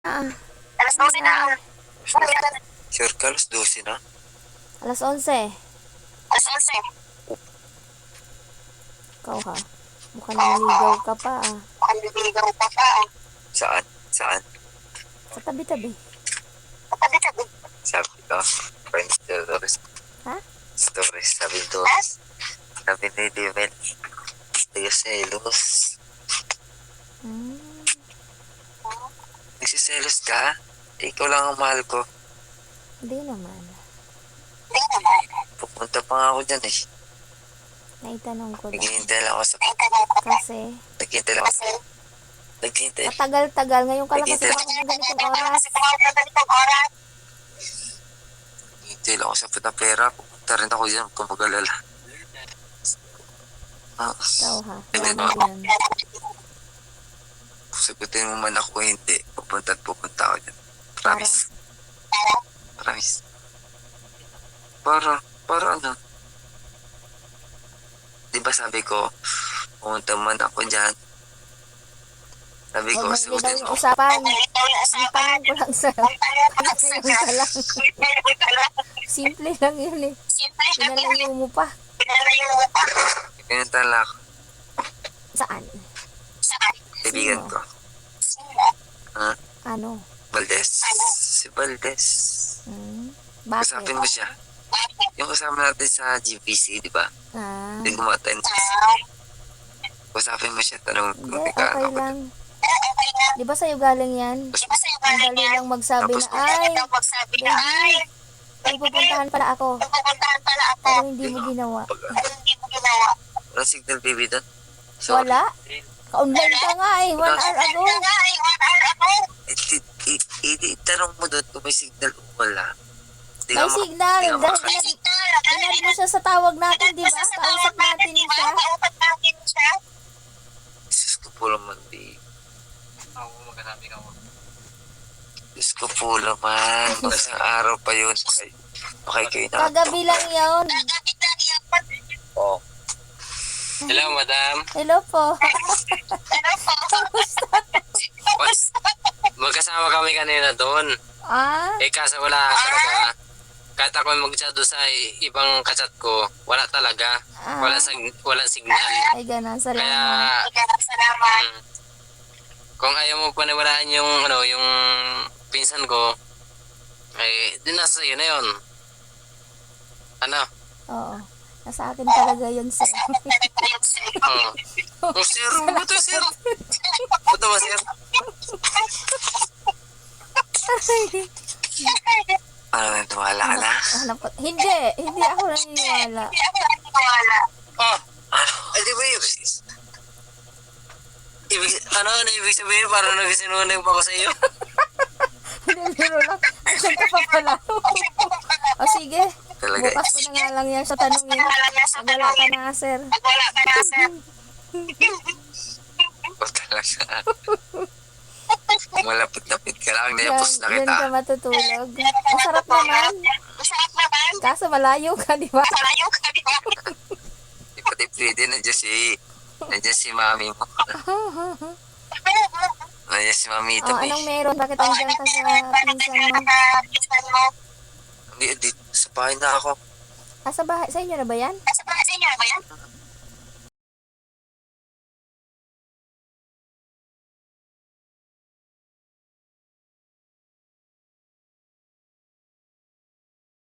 Ah, Alas 12 na. Sure ka, alas 12 na? alas 11. Alas 11. Ikaw ha. Mukhang naliligaw ka pa ah. Ang bibigyan pa pa. Saan? Saan? Sa tabi-tabi. Tabi-tabi. Sabi ko, friends stories. Ha? Stories, sabi ko. Yes. Sabi ni Dimel, tayo selos. Hmm. Nagsiselos ka? Ikaw lang ang mahal ko. Hindi naman. Hindi naman. Pupunta pa nga ako dyan eh. Naitanong ko lang. Naghihintay lang ako sa... Kasi, Naghihintay lang ako sa... Naghihintay. matagal-tagal. Ngayon ka lang kasi Nagkita- tumawag ng ganitong oras. oras. Naghihintay lang ako sa puta pera. Pupunta rin ako dyan kung mag-alala. Ikaw ha. Hindi Wala naman. na yan. Sagutin mo man ako hindi. Pupunta at pupunta ako dyan. Promise. Promise. Para ano? Diba sabi ko, pumunta man ako dyan. Sabi ko, Huwag mo daw sagutin yung mo. usapan. Ito yung Ang usapan. tanong ko lang sa... Ngayon ka lang. Simple lang yun eh. Simple lang yun. Pinalayo mo pa. Pinalayo mo pa. Pinuntan lang ako. Saan? Saan? Kaibigan Sino? ko. Sino? Ano? Valdez. Si Valdez. Hmm? Kasapin Bakit? mo siya. Yung kasama natin sa GPC, di ba? Ah. Hindi gumaten. Kasapin mo siya. Tanong kung Hindi, tika okay ako. lang. Okay lang. Di ba sa'yo galing yan? Di ba sa'yo Ang galing dali yan? lang magsabi Tapos, na, ay, Ikaw magsabi na, ay, may pupuntahan pala ako. pupuntahan pala ako. Pero hindi mo ginawa. Hindi mo ginawa. Walang signal, baby, doon. Sorry. Wala? Ka-online ka nga eh, 1 hour ago. Wala nga eh, 1 hour ago. Itanong mo doon kung may signal o wala. Di May ka mak- signal. di ka Dahil maka- inad mo siya sa tawag natin, di ba? Kausap natin siya. Kausap natin siya. Diyos ko po naman, babe. Diyos ko po naman. Mga isang araw pa yun. Okay kayo na. Kagabi lang yun. Nagkakit lang yan. Oh. Hello, madam. Hello po. Ano po? Magkasama kami kanina doon. Ah? Kaso wala talaga. Kahit ako mag-chat doon sa ibang kachat ko, wala talaga. Walang signal. Ay, ganun. Kaya, Salamat. Salamat. kung ayaw mo paniwalaan yung, yung pinsan ko, ay, din nasa iyo na yun. Ano? Oo. Nasa akin talaga yun, sir. Oh. Oh, sir, buto, sir. Buto ba, sir? Ano na, tumala ka na? Hindi ako naniniwala. Hindi ako naniniwala. Oh, Ano? ay di ba yun? Ano ibig sabihin? Parang nagsinungaling pa ako sa iyo. Hindi, biro lang. Asan ka pa pala? O sige, Talaga. bukas ko na nga lang yan sa tanungin. Wala ka na, sir. Wala ka na, sir. O talaga. Malapit-lapit ka lang. Yan, Napos na yan kita. ka matutulog. Masarap naman. Masarap naman. Kaso malayo ka, di ba? Malayo ka, di ba? Di pati pwede. Nandiyan si mami mo. Nandiyan si mamita Oh, mo. anong meron? Bakit andyan ka sa pinsan mo? Pinsan mo. Hindi, sa bahay na ako. Ah, sa bahay, sa inyo na ba yan? Nasa bahay sa inyo ba yan?